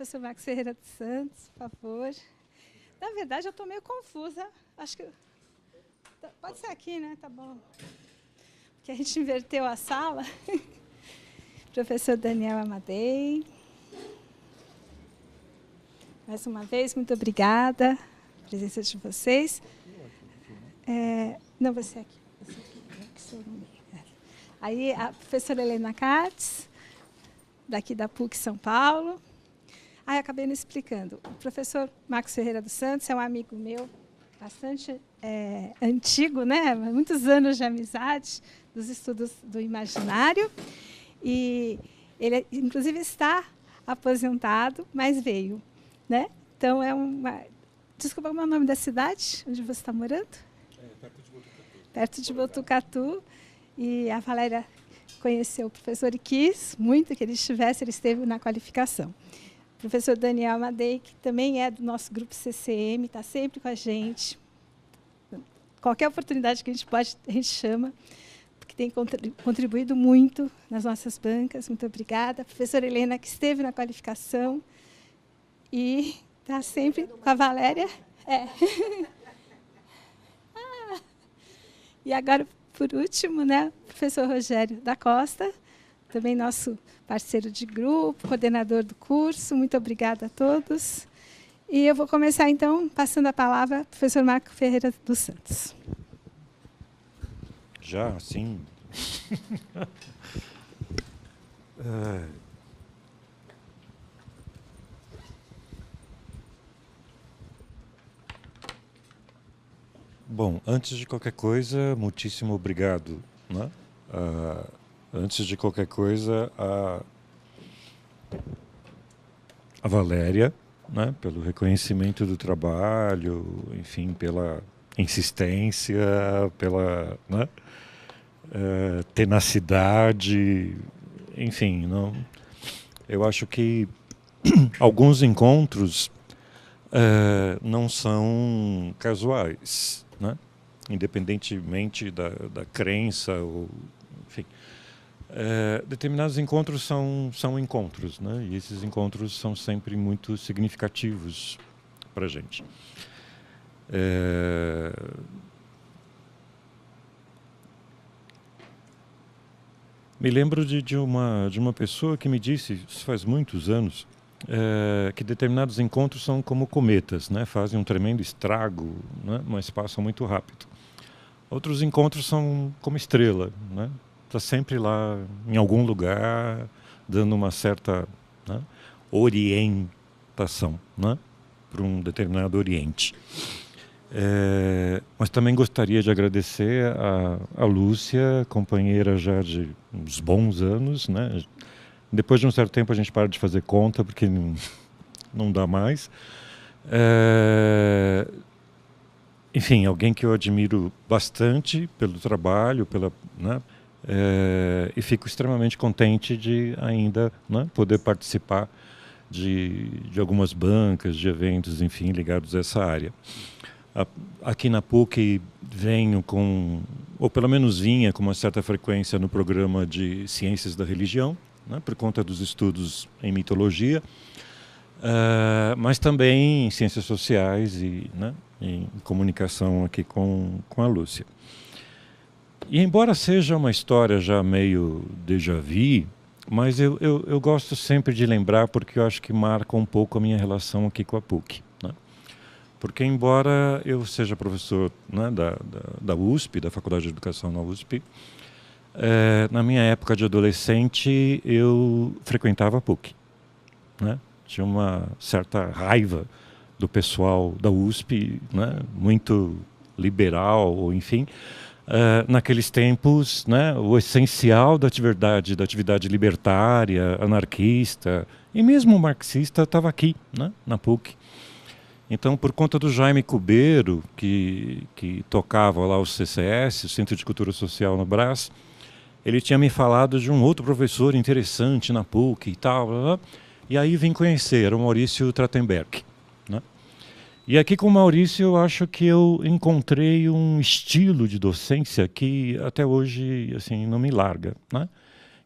professor Marcos Ferreira dos Santos, por favor. Na verdade, eu estou meio confusa. Acho que... Pode ser aqui, né? Tá bom. Porque a gente inverteu a sala. Professor Daniel Amadei. Mais uma vez, muito obrigada pela presença de vocês. Não, você aqui. Você aqui. Aí, a professora Helena Katz, daqui da PUC São Paulo. Acabei não explicando. O professor Marcos Ferreira dos Santos é um amigo meu, bastante antigo, né? Muitos anos de amizade, dos estudos do imaginário. E ele, inclusive, está aposentado, mas veio, né? Então, é uma... Desculpa, qual é o nome da cidade onde você está morando? Perto de Botucatu. Perto de Botucatu. E a Valéria conheceu o professor e quis muito que ele estivesse, ele esteve na qualificação. O professor Daniel Amadei, que também é do nosso grupo CCM, está sempre com a gente. Qualquer oportunidade que a gente pode, a gente chama, porque tem contribuído muito nas nossas bancas. Muito obrigada. A professora Helena, que esteve na qualificação e está sempre com a Valéria. E agora, por último, né, o professor Rogério da Costa, também nosso parceiro de grupo, coordenador do curso. Muito obrigada a todos. E eu vou começar, então, passando a palavra ao professor Marcos Ferreira dos Santos. Já, sim. Bom, antes de qualquer coisa, muitíssimo obrigado, né? Antes de qualquer coisa, a Valéria, né, pelo reconhecimento do trabalho, enfim, pela insistência, pela, né, tenacidade, enfim, não, eu acho que alguns encontros não são casuais, né? Independentemente da crença, ou, enfim. Determinados encontros são encontros, né? E esses encontros são sempre muito significativos para a gente. Me lembro de uma pessoa que me disse, isso faz muitos anos, que determinados encontros são como cometas, né? Fazem um tremendo estrago, né? Mas passam muito rápido. Outros encontros são como estrela, né? Está sempre lá em algum lugar, dando uma certa, né, orientação, né, para um determinado oriente. Mas também gostaria de agradecer a Lúcia, companheira já de uns bons anos, né? Depois de um certo tempo a gente para de fazer conta, porque não dá mais. Enfim, alguém que eu admiro bastante pelo trabalho, né? E fico extremamente contente de ainda, né, poder participar de algumas bancas, de eventos, enfim, ligados a essa área. Aqui na PUC venho ou pelo menos vinha com uma certa frequência no programa de Ciências da Religião, né, por conta dos estudos em mitologia, mas também em Ciências Sociais e, né, em comunicação aqui com a Lúcia. E embora seja uma história já meio déjà vu, mas eu gosto sempre de lembrar, porque eu acho que marca um pouco a minha relação aqui com a PUC, né? Porque embora eu seja professor, né, da USP, da Faculdade de Educação na USP, na minha época de adolescente eu frequentava a PUC, né? Tinha uma certa raiva do pessoal da USP, né, muito liberal, ou enfim... naqueles tempos, né, o essencial da atividade libertária, anarquista e mesmo marxista estava aqui, né, na PUC. Então, por conta do Jaime Cubeiro, que tocava lá o CCS, o Centro de Cultura Social no Brás, ele tinha me falado de um outro professor interessante na PUC e tal, blá, blá, e aí vim conhecer, era o Maurício Trachtenberg, né? E aqui com o Maurício eu acho que eu encontrei um estilo de docência que até hoje assim, não me larga, né?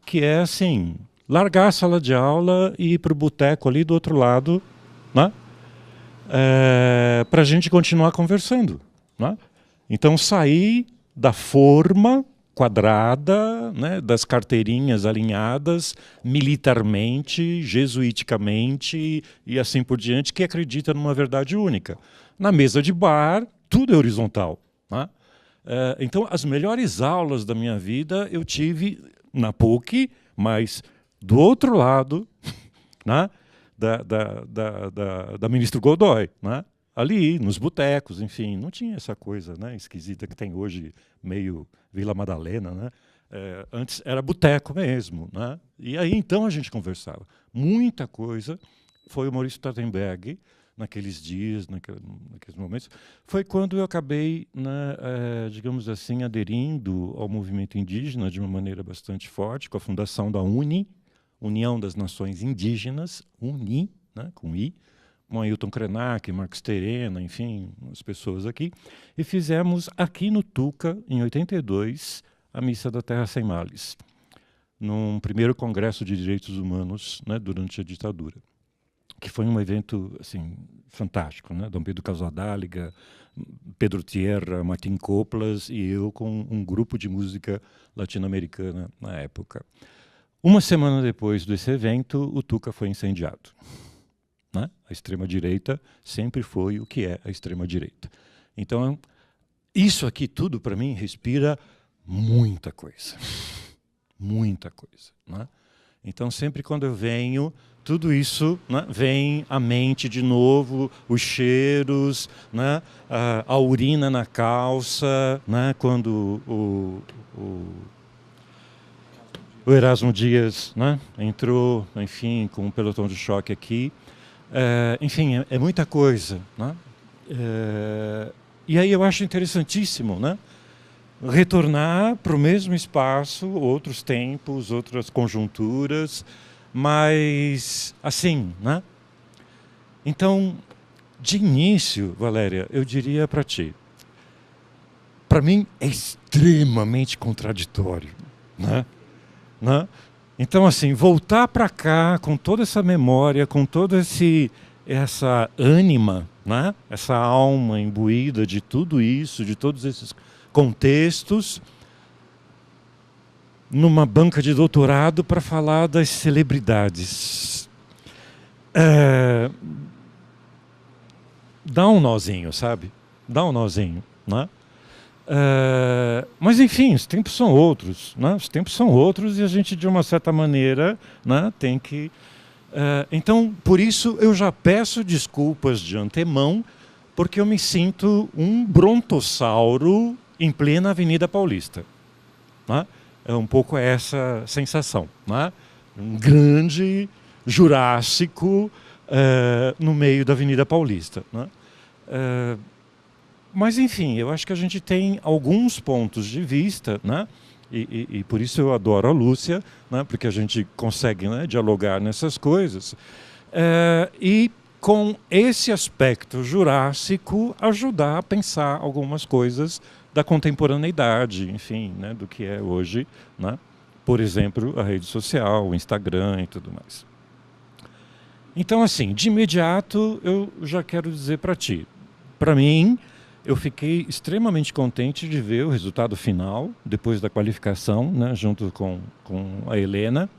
Que é assim, largar a sala de aula e ir para o boteco ali do outro lado, né? Para a gente continuar conversando, né? Então, sair da forma quadrada, né, das carteirinhas alinhadas militarmente, jesuiticamente e assim por diante, que acredita numa verdade única. Na mesa de bar, tudo é horizontal, né? Então, as melhores aulas da minha vida eu tive na PUC, mas do outro lado, né, da Ministro Godoy, né? Ali, nos botecos, enfim, não tinha essa coisa, né, esquisita que tem hoje, meio Vila Madalena, né? Antes era boteco mesmo, né? E aí então a gente conversava. Muita coisa foi o Maurício Tattenberg, naqueles dias, naqueles momentos. Foi quando eu acabei, né, digamos assim, aderindo ao movimento indígena de uma maneira bastante forte, com a fundação da UNI, União das Nações Indígenas, UNI, né, com I, com Ailton Krenak, Marcos Terena, enfim, as pessoas aqui, e fizemos aqui no Tuca, em 82, a Missa da Terra Sem Males, num primeiro congresso de direitos humanos, né, durante a ditadura, que foi um evento assim, fantástico, né? Dom Pedro Casadáliga, Pedro Tierra, Martin Coplas e eu com um grupo de música latino-americana na época. Uma semana depois desse evento, o Tuca foi incendiado. Né? A extrema-direita sempre foi o que é a extrema-direita. Então, isso aqui tudo, para mim, respira muita coisa. Muita coisa. Né? Então, sempre quando eu venho, tudo isso, né, vem à mente de novo, os cheiros, né, a urina na calça, né, quando o Erasmo Dias, né, entrou, enfim, com um pelotão de choque aqui. Enfim, é muita coisa, né? E aí eu acho interessantíssimo, né, retornar para o mesmo espaço, outros tempos, outras conjunturas, mas assim, né? Então, de início, Valéria, eu diria para ti, para mim é extremamente contraditório, né? Então, assim, voltar para cá com toda essa memória, com toda essa ânima, né? Essa alma imbuída de tudo isso, de todos esses contextos, numa banca de doutorado para falar das celebridades. Dá um nozinho, sabe? Dá um nozinho, né? Mas, enfim, os tempos são outros, né? Os tempos são outros e a gente, de uma certa maneira, né, tem que... Então, por isso, eu já peço desculpas de antemão, porque eu me sinto um brontossauro em plena Avenida Paulista. Né? É um pouco essa sensação. Né? Um grande Jurássico no meio da Avenida Paulista. Né? Mas, enfim, eu acho que a gente tem alguns pontos de vista, né? E por isso eu adoro a Lúcia, né? Porque a gente consegue, né, dialogar nessas coisas. E com esse aspecto jurássico, ajudar a pensar algumas coisas da contemporaneidade, enfim, né, do que é hoje, né? Por exemplo, a rede social, o Instagram e tudo mais. Então, assim, de imediato, eu já quero dizer para ti, para mim, eu fiquei extremamente contente de ver o resultado final, depois da qualificação, né, junto com a Helena.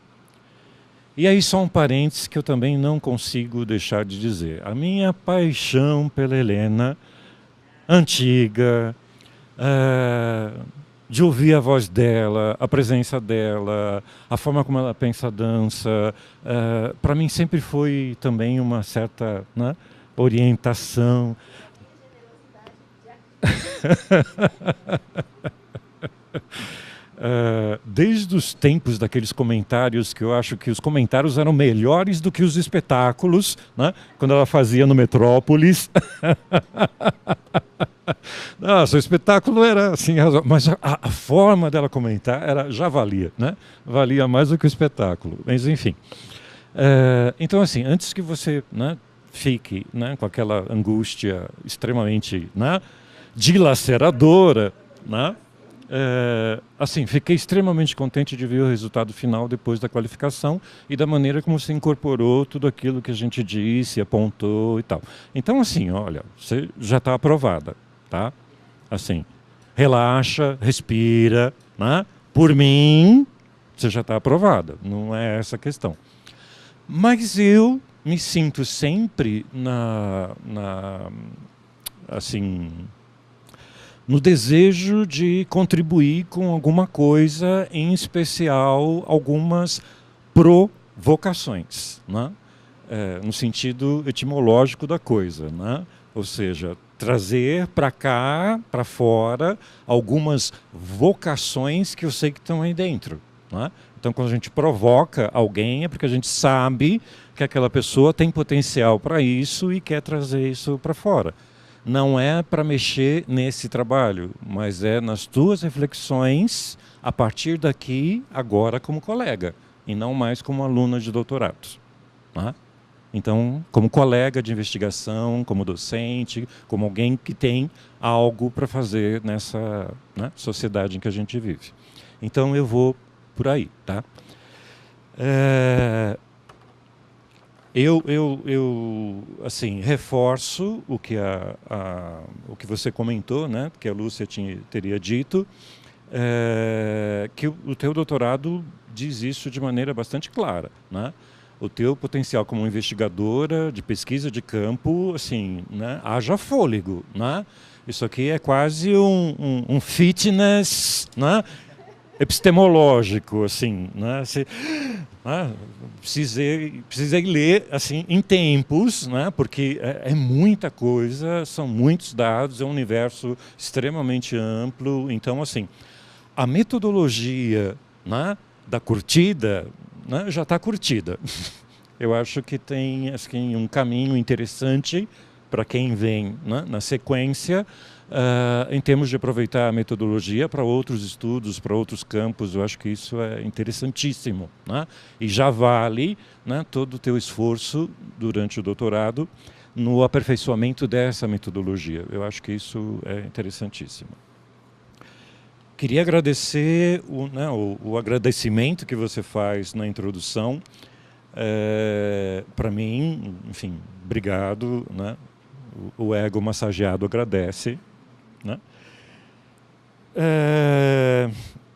E aí só um parênteses que eu também não consigo deixar de dizer. A minha paixão pela Helena, antiga, de ouvir a voz dela, a presença dela, a forma como ela pensa a dança, para mim sempre foi também uma certa, né, orientação. Desde os tempos daqueles comentários que eu acho que os comentários eram melhores do que os espetáculos, né? Quando ela fazia no Metrópolis. Nossa, o espetáculo era assim, mas a forma dela comentar já valia, né? Valia mais do que o espetáculo. Mas enfim. Então, assim, antes que você, né, fique, né, com aquela angústia extremamente, né, dilaceradora, né? assim, fiquei extremamente contente de ver o resultado final depois da qualificação e da maneira como você incorporou tudo aquilo que a gente disse, apontou e tal. Então, assim, olha, você já está aprovada, tá? Assim, relaxa, respira, né? Por mim, você já está aprovada, não é essa a questão. Mas eu me sinto sempre assim, no desejo de contribuir com alguma coisa, em especial algumas provocações, né? No sentido etimológico da coisa, né? Ou seja, trazer para cá, para fora, algumas vocações que eu sei que estão aí dentro, né? Então, quando a gente provoca alguém, é porque a gente sabe que aquela pessoa tem potencial para isso e quer trazer isso para fora. Não é para mexer nesse trabalho, mas é nas tuas reflexões a partir daqui, agora como colega, e não mais como aluna de doutorado, né? Então, como colega de investigação, como docente, como alguém que tem algo para fazer nessa, né, sociedade em que a gente vive. Então, eu vou por aí, tá? Eu assim, reforço o que, o que você comentou, né, que a Lúcia teria dito, que o teu doutorado diz isso de maneira bastante clara, né? O teu potencial como investigadora de pesquisa de campo, assim, né, haja fôlego, né? Isso aqui é quase um fitness, né, epistemológico, assim, né? Precisei ler assim em tempos, né? Porque é muita coisa, são muitos dados, é um universo extremamente amplo. Então, assim, a metodologia, né, da curtida, né, já está curtida. Eu acho que tem assim, um caminho interessante para quem vem, né, na sequência, em termos de aproveitar a metodologia para outros estudos, para outros campos. Eu acho que isso é interessantíssimo, né? E já vale, né, todo o teu esforço durante o doutorado no aperfeiçoamento dessa metodologia. Eu acho que isso é interessantíssimo. Queria agradecer o agradecimento que você faz na introdução. Para mim, enfim, obrigado, né? O ego massageado agradece, né?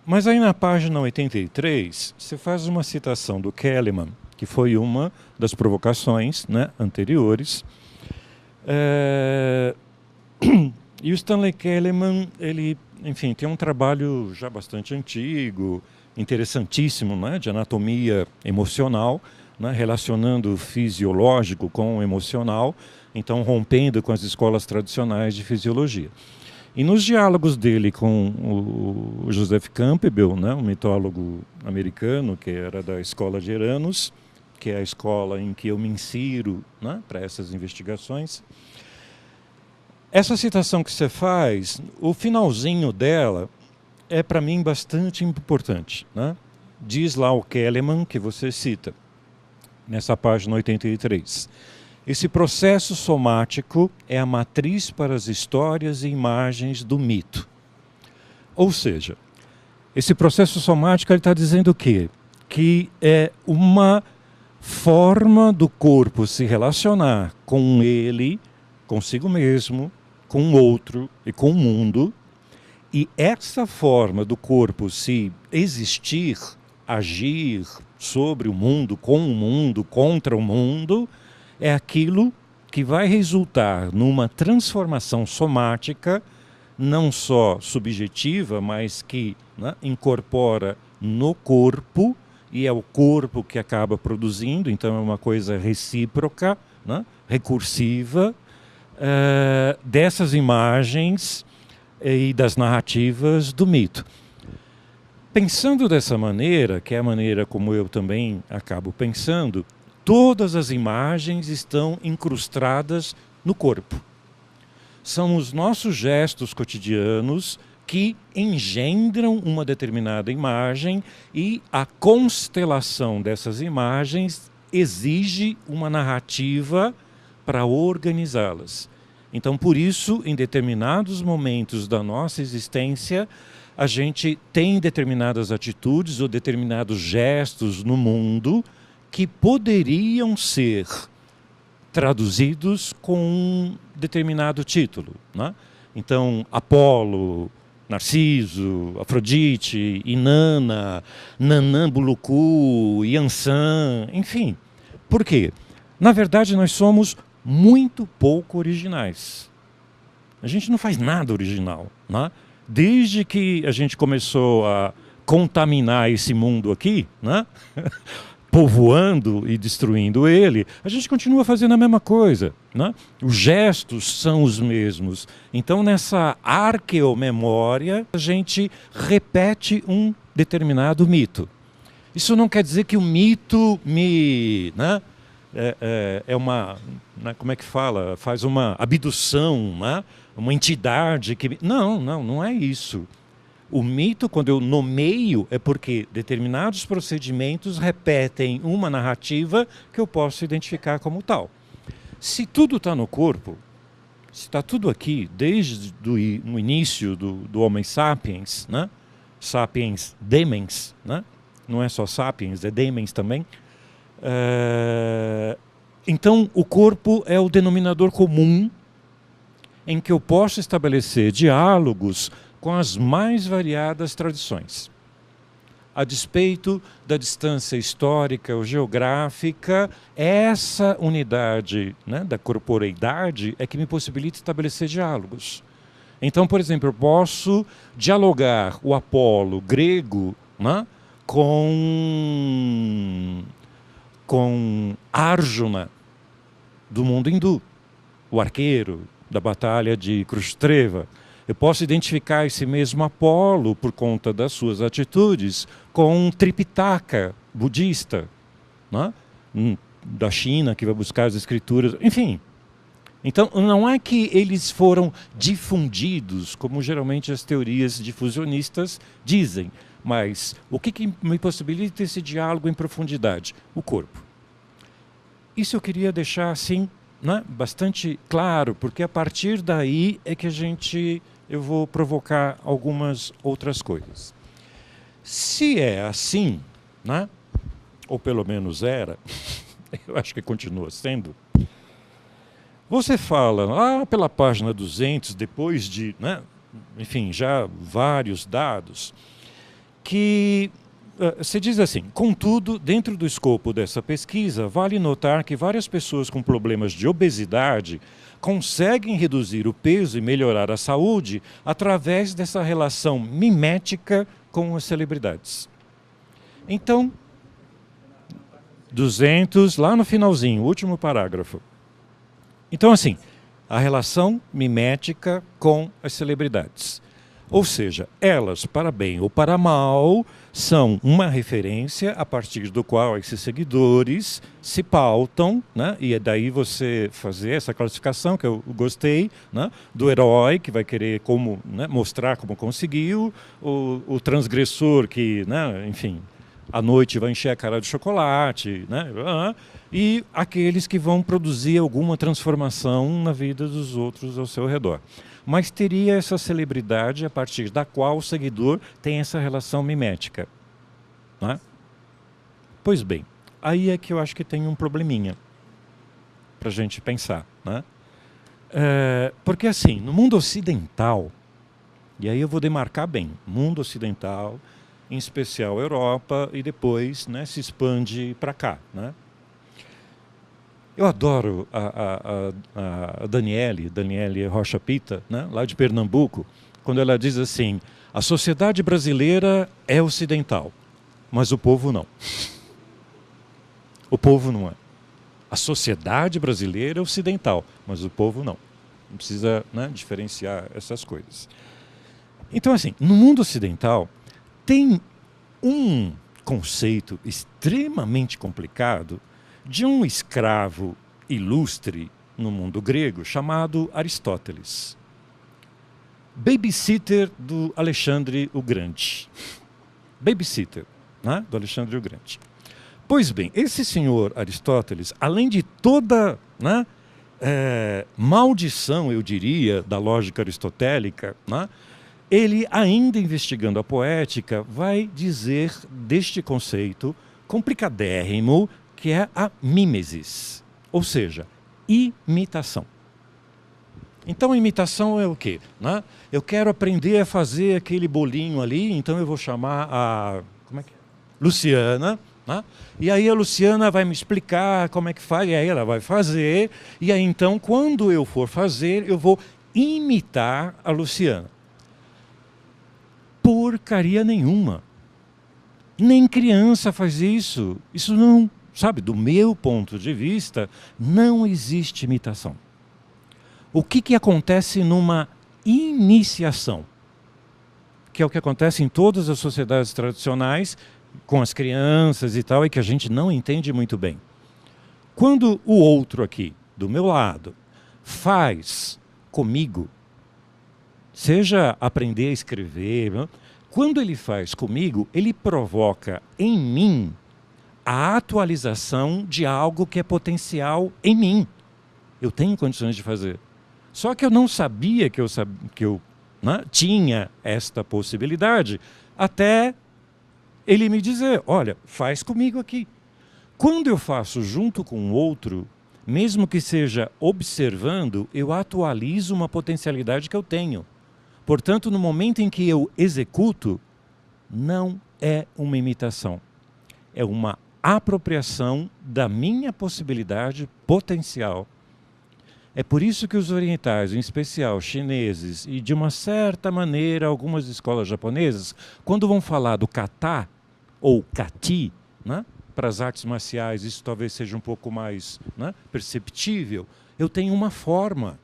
Mas aí na página 83, você faz uma citação do Keleman, que foi uma das provocações, né, anteriores. E o Stanley Keleman, ele, enfim, tem um trabalho já bastante antigo, interessantíssimo, né, de anatomia emocional, né, relacionando o fisiológico com o emocional, então rompendo com as escolas tradicionais de fisiologia. E nos diálogos dele com o Joseph Campbell, né, um mitólogo americano que era da escola de Eranos, que é a escola em que eu me insiro, né, para essas investigações, essa citação que você faz, o finalzinho dela é para mim bastante importante, né? Diz lá o Keleman, que você cita, nessa página 83. Esse processo somático é a matriz para as histórias e imagens do mito. Ou seja, esse processo somático está dizendo o quê? Que é uma forma do corpo se relacionar com ele, consigo mesmo, com o outro e com o mundo. E essa forma do corpo se existir, agir sobre o mundo, com o mundo, contra o mundo, é aquilo que vai resultar numa transformação somática, não só subjetiva, mas que, né, incorpora no corpo, e é o corpo que acaba produzindo, então é uma coisa recíproca, né, recursiva, dessas imagens e das narrativas do mito. Pensando dessa maneira, que é a maneira como eu também acabo pensando, todas as imagens estão incrustadas no corpo. São os nossos gestos cotidianos que engendram uma determinada imagem e a constelação dessas imagens exige uma narrativa para organizá-las. Então, por isso, em determinados momentos da nossa existência, a gente tem determinadas atitudes ou determinados gestos no mundo que poderiam ser traduzidos com um determinado título, né? Então, Apolo, Narciso, Afrodite, Inanna, Nanã Bulucu, Yansan, enfim. Por quê? Na verdade, nós somos muito pouco originais. A gente não faz nada original, né? Desde que a gente começou a contaminar esse mundo aqui, né? Povoando e destruindo ele, a gente continua fazendo a mesma coisa, né? Os gestos são os mesmos. Então, nessa arqueomemória, a gente repete um determinado mito. Isso não quer dizer que o mito né, é uma, né, como é que fala? Faz uma abdução, né? Uma entidade que... Não é isso. O mito, quando eu nomeio, é porque determinados procedimentos repetem uma narrativa que eu posso identificar como tal. Se tudo está no corpo, se está tudo aqui, desde o início do Homo sapiens, né? Sapiens demens, né? Não é só sapiens, é demens também. Então, o corpo é o denominador comum em que eu posso estabelecer diálogos com as mais variadas tradições. A despeito da distância histórica ou geográfica, essa unidade, né, da corporeidade é que me possibilita estabelecer diálogos. Então, por exemplo, eu posso dialogar o Apolo grego, né, com Arjuna, do mundo hindu, o arqueiro da batalha de Kurukshetra. Eu posso identificar esse mesmo Apolo, por conta das suas atitudes, com um Tripitaka budista, né? Da China, que vai buscar as escrituras, enfim. Então, não é que eles foram difundidos, como geralmente as teorias difusionistas dizem, mas o que me possibilita esse diálogo em profundidade? O corpo. Isso eu queria deixar assim, né, bastante claro, porque a partir daí é que eu vou provocar algumas outras coisas. Se é assim, né, ou pelo menos era, eu acho que continua sendo, você fala, pela página 200, depois de, né, enfim, já vários dados, que se diz assim: contudo, dentro do escopo dessa pesquisa, vale notar que várias pessoas com problemas de obesidade conseguem reduzir o peso e melhorar a saúde através dessa relação mimética com as celebridades. Então, 200, lá no finalzinho, último parágrafo. Então, assim, a relação mimética com as celebridades. Ou seja, elas, para bem ou para mal, são uma referência a partir do qual esses seguidores se pautam, né? E é daí você fazer essa classificação, que eu gostei, né? Do herói, que vai querer né, mostrar como conseguiu, o transgressor que, né, enfim, à noite vai encher a cara de chocolate, né? E aqueles que vão produzir alguma transformação na vida dos outros ao seu redor. Mas teria essa celebridade a partir da qual o seguidor tem essa relação mimética, né? Pois bem, aí é que eu acho que tem um probleminha para a gente pensar, né? Porque assim, no mundo ocidental, e aí eu vou demarcar bem, mundo ocidental, em especial Europa, e depois, né, se expande para cá, né? Eu adoro a Daniele Rocha Pita, né, lá de Pernambuco, quando ela diz assim: a sociedade brasileira é ocidental, mas o povo não. O povo não é. A sociedade brasileira é ocidental, mas o povo não. Não precisa, né, diferenciar essas coisas. Então, assim, no mundo ocidental, tem um conceito extremamente complicado de um escravo ilustre no mundo grego chamado Aristóteles. Babysitter do Alexandre o Grande. Babysitter, né, do Alexandre o Grande. Pois bem, esse senhor Aristóteles, além de toda, né, maldição, eu diria, da lógica aristotélica, né, ele, ainda investigando a poética, vai dizer deste conceito complicadérrimo que é a mimesis, ou seja, imitação. Então, a imitação é o quê? Né? Eu quero aprender a fazer aquele bolinho ali, então eu vou chamar a Luciana, né? E aí a Luciana vai me explicar como é que faz, e aí ela vai fazer, e aí então, quando eu for fazer, eu vou imitar a Luciana. Porcaria nenhuma. Nem criança faz isso. Isso não, sabe, do meu ponto de vista, não existe imitação. O que acontece numa iniciação? Que é o que acontece em todas as sociedades tradicionais, com as crianças e tal, e que a gente não entende muito bem. Quando o outro aqui, do meu lado, faz comigo, seja aprender a escrever, quando ele faz comigo, ele provoca em mim a atualização de algo que é potencial em mim. Eu tenho condições de fazer. Só que eu não sabia que eu né, tinha esta possibilidade até ele me dizer, olha, faz comigo aqui. Quando eu faço junto com o outro, mesmo que seja observando, eu atualizo uma potencialidade que eu tenho. Portanto, no momento em que eu executo, não é uma imitação. É uma apropriação da minha possibilidade potencial. É por isso que os orientais, em especial chineses, e de uma certa maneira algumas escolas japonesas, quando vão falar do kata ou kati, né, para as artes marciais, isso talvez seja um pouco mais, né, perceptível, eu tenho uma forma.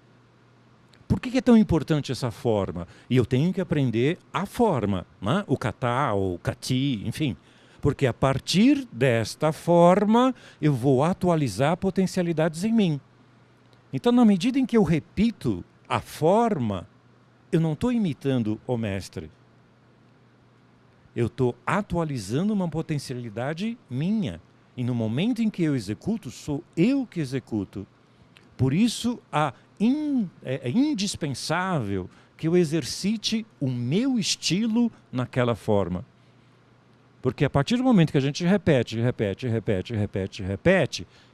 Por que é tão importante essa forma? E eu tenho que aprender a forma, né, o kata ou kati, enfim. Porque a partir desta forma eu vou atualizar potencialidades em mim. Então, na medida em que eu repito a forma, eu não estou imitando o mestre. Eu estou atualizando uma potencialidade minha. E no momento em que eu executo, sou eu que executo. Por isso, é indispensável que eu exercite o meu estilo naquela forma. Porque a partir do momento que a gente repete,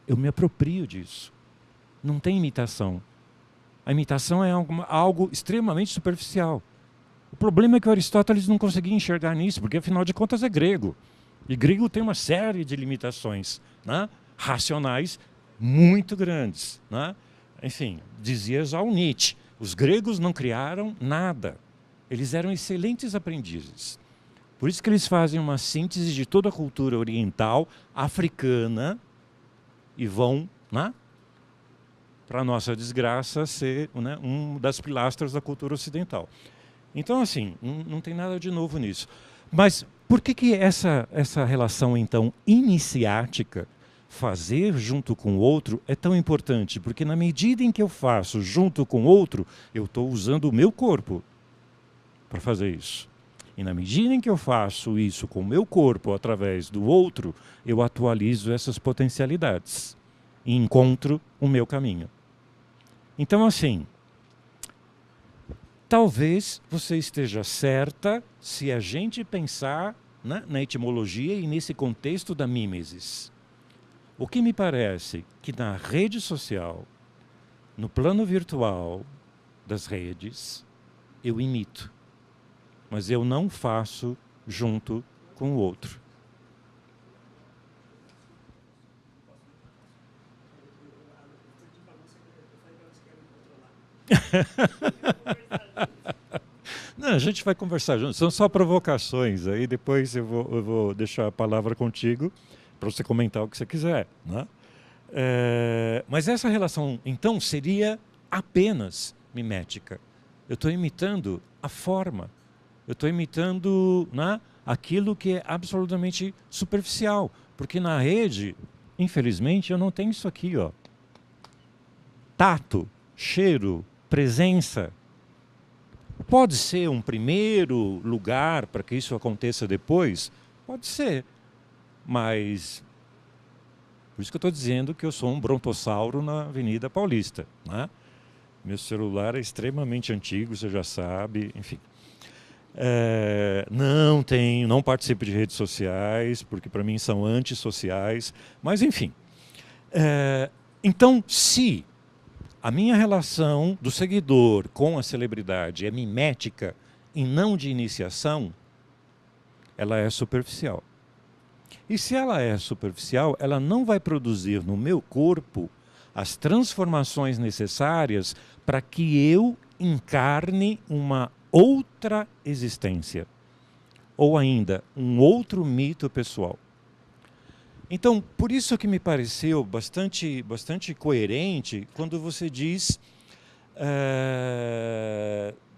eu me aproprio disso. Não tem imitação. A imitação é algo extremamente superficial. O problema é que o Aristóteles não conseguia enxergar nisso, porque afinal de contas é grego. E grego tem uma série de limitações, né, racionais muito grandes. Né? Enfim, dizia já o Nietzsche, os gregos não criaram nada. Eles eram excelentes aprendizes. Por isso que eles fazem uma síntese de toda a cultura oriental, africana, e vão, né, para a nossa desgraça, ser, né, um das pilastras da cultura ocidental. Então, assim, não tem nada de novo nisso. Mas por que essa relação, então, iniciática, fazer junto com o outro, é tão importante? Porque na medida em que eu faço junto com o outro, eu estou usando o meu corpo para fazer isso. E na medida em que eu faço isso com o meu corpo através do outro, eu atualizo essas potencialidades e encontro o meu caminho. Então, assim, talvez você esteja certa se a gente pensar, né, na etimologia e nesse contexto da mimesis. O que me parece que na rede social, no plano virtual das redes, eu imito, mas eu não faço junto com o outro. Não, a gente vai conversar junto. São só provocações. Aí depois eu vou deixar a palavra contigo para você comentar o que você quiser. Né? Mas essa relação, então, seria apenas mimética. Eu estou imitando a forma. Eu estou imitando, né, aquilo que é absolutamente superficial. Porque na rede, infelizmente, eu não tenho isso aqui. Ó. Tato, cheiro, presença. Pode ser um primeiro lugar para que isso aconteça depois? Pode ser. Mas, por isso que eu estou dizendo que eu sou um brontossauro na Avenida Paulista. Né? Meu celular é extremamente antigo, você já sabe, enfim. Não participo de redes sociais, porque para mim são antissociais, mas enfim. Então, se a minha relação do seguidor com a celebridade é mimética e não de iniciação, ela é superficial. E se ela é superficial, ela não vai produzir no meu corpo as transformações necessárias para que eu encarne uma outra existência, ou ainda um outro mito pessoal. Então, por isso que me pareceu bastante coerente quando você diz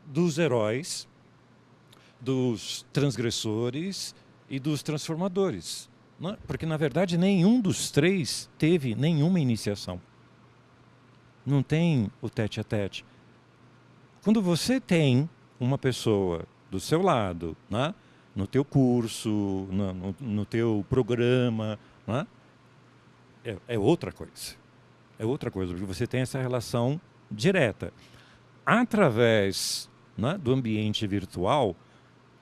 dos heróis, dos transgressores e dos transformadores. Não? Porque, na verdade, nenhum dos três teve nenhuma iniciação. Não tem o tete-a-tete. Quando você tem uma pessoa do seu lado, né, no teu curso, no teu programa, né, é outra coisa. É outra coisa, porque você tem essa relação direta. Através, né, do ambiente virtual,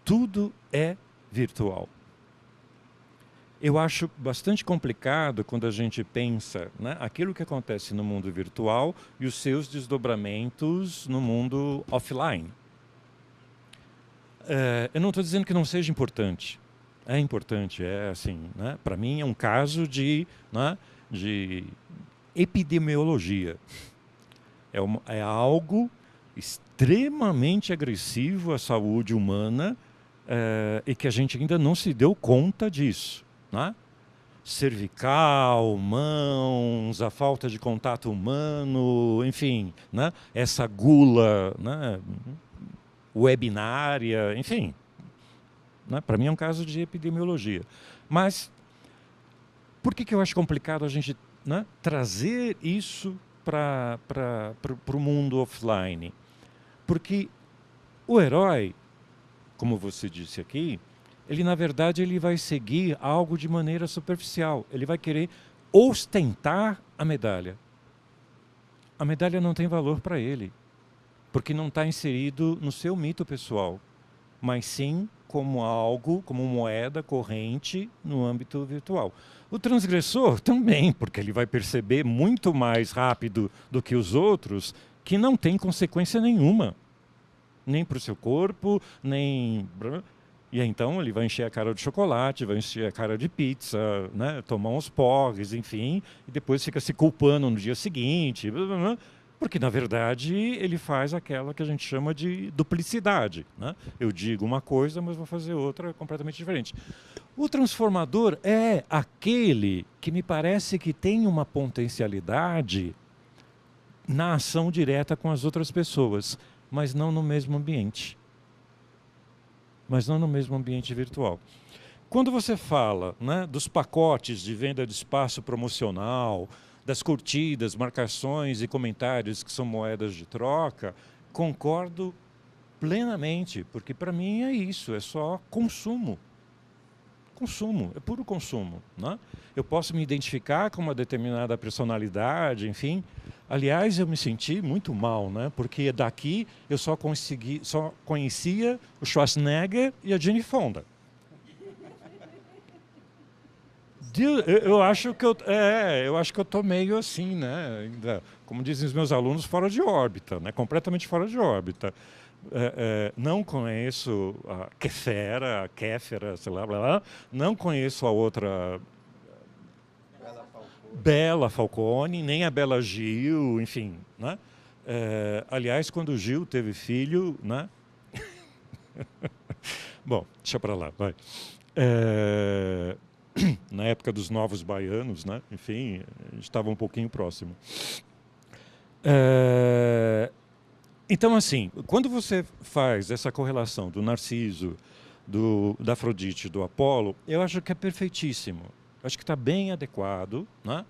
tudo é virtual. Eu acho bastante complicado quando a gente pensa, né, aquilo que acontece no mundo virtual e os seus desdobramentos no mundo offline. Eu não estou dizendo que não seja importante. É importante, assim, né, para mim é um caso de epidemiologia. É algo extremamente agressivo à saúde humana e que a gente ainda não se deu conta disso. Né? Cervical, mãos, a falta de contato humano, enfim, né? Essa gula, né, webinária, enfim. Né? Para mim é um caso de epidemiologia. Mas por que eu acho complicado a gente, né, trazer isso para o mundo offline? Porque o herói, como você disse aqui, ele, na verdade, ele vai seguir algo de maneira superficial. Ele vai querer ostentar a medalha. A medalha não tem valor para ele, porque não está inserido no seu mito pessoal, mas sim como algo, como moeda corrente no âmbito virtual. O transgressor também, porque ele vai perceber muito mais rápido do que os outros que não tem consequência nenhuma, nem para o seu corpo, nem... E então ele vai encher a cara de chocolate, vai encher a cara de pizza, né, tomar uns porres, enfim, e depois fica se culpando no dia seguinte, porque, na verdade, ele faz aquela que a gente chama de duplicidade. Né? Eu digo uma coisa, mas vou fazer outra completamente diferente. O transformador é aquele que me parece que tem uma potencialidade na ação direta com as outras pessoas, mas não no mesmo ambiente. Mas não no mesmo ambiente virtual. Quando você fala, né, dos pacotes de venda de espaço promocional, das curtidas, marcações e comentários que são moedas de troca, concordo plenamente, porque para mim é isso, é só consumo. Consumo, é puro consumo. Né? Eu posso me identificar com uma determinada personalidade, enfim. Aliás, eu me senti muito mal, né? Porque daqui eu só conhecia o Schwarzenegger e a Jane Fonda. Eu acho que eu tô meio assim, né? Ainda, como dizem os meus alunos, fora de órbita, né? Completamente fora de órbita. Não conheço a Kéfera, sei lá, blá, blá. Não conheço a outra Bela Falcone, nem a Bela Gil, enfim, né? Aliás, quando o Gil teve filho, né? Bom, deixa para lá, vai. Na época dos Novos Baianos, né? Enfim, a gente estava um pouquinho próximo. Então, assim, quando você faz essa correlação do Narciso, da Afrodite, do Apolo, eu acho que é perfeitíssimo. Acho que está bem adequado, né?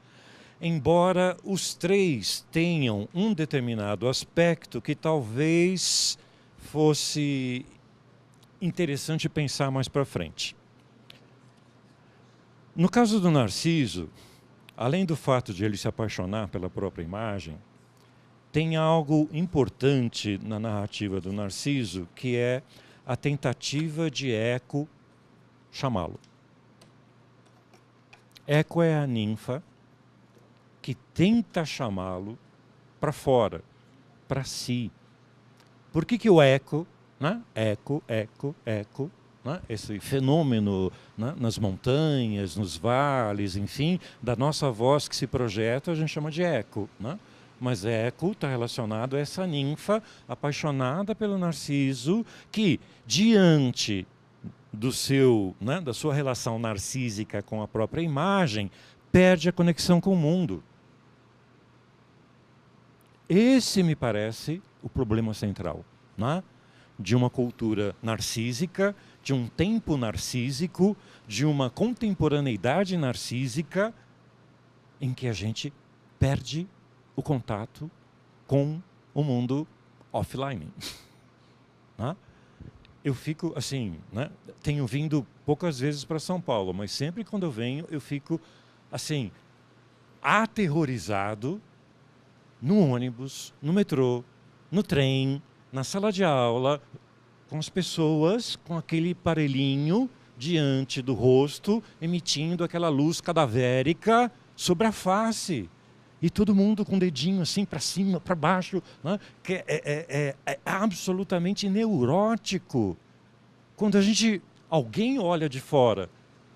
Embora os três tenham um determinado aspecto que talvez fosse interessante pensar mais para frente. No caso do Narciso, além do fato de ele se apaixonar pela própria imagem, tem algo importante na narrativa do Narciso, que é a tentativa de Eco chamá-lo. Eco é a ninfa que tenta chamá-lo para fora, para si. Por que o eco, né? Eco, né? Esse fenômeno, né? Nas montanhas, nos vales, enfim, da nossa voz que se projeta, a gente chama de eco, né? Mas eco está relacionado a essa ninfa apaixonada pelo Narciso que, diante do seu, né, da sua relação narcísica com a própria imagem, perde a conexão com o mundo. Esse me parece o problema central, né? De uma cultura narcísica, de um tempo narcísico, de uma contemporaneidade narcísica, em que a gente perde o contato com o mundo offline. Né? Eu fico assim, né? Tenho vindo poucas vezes para São Paulo, mas sempre quando eu venho, eu fico assim, aterrorizado no ônibus, no metrô, no trem, na sala de aula, com as pessoas com aquele aparelhinho diante do rosto, emitindo aquela luz cadavérica sobre a face. E todo mundo com o dedinho assim para cima, para baixo, né? Que é absolutamente neurótico. Quando alguém olha de fora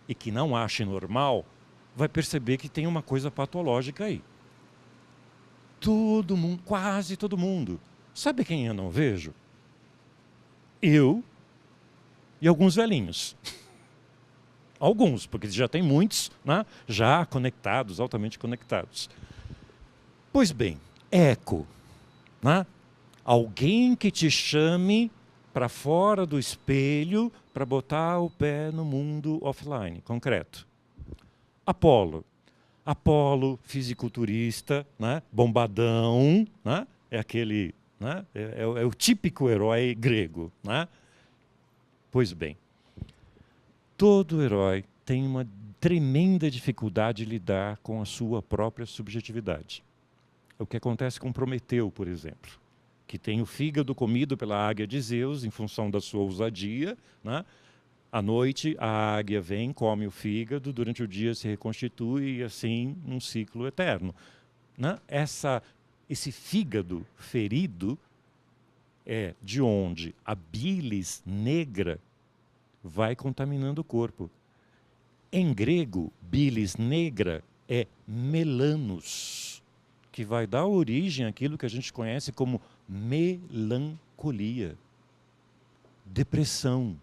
e que não ache normal, vai perceber que tem uma coisa patológica aí. Todo mundo, quase todo mundo. Sabe quem eu não vejo? Eu e alguns velhinhos. Alguns, porque já tem muitos, né? Já conectados, altamente conectados. Pois bem, eco, né? Alguém que te chame para fora do espelho para botar o pé no mundo offline, concreto. Apolo, fisiculturista, né? Bombadão, né? É aquele, né? É o típico herói grego, né? Pois bem, todo herói tem uma tremenda dificuldade de lidar com a sua própria subjetividade. É o que acontece com Prometeu, por exemplo, que tem o fígado comido pela águia de Zeus em função da sua ousadia, né? À noite, a águia vem, come o fígado, durante o dia se reconstitui e assim um ciclo eterno. Né? Esse fígado ferido é de onde a bilis negra vai contaminando o corpo. Em grego, bilis negra é melanos, que vai dar origem àquilo que a gente conhece como melancolia, depressão,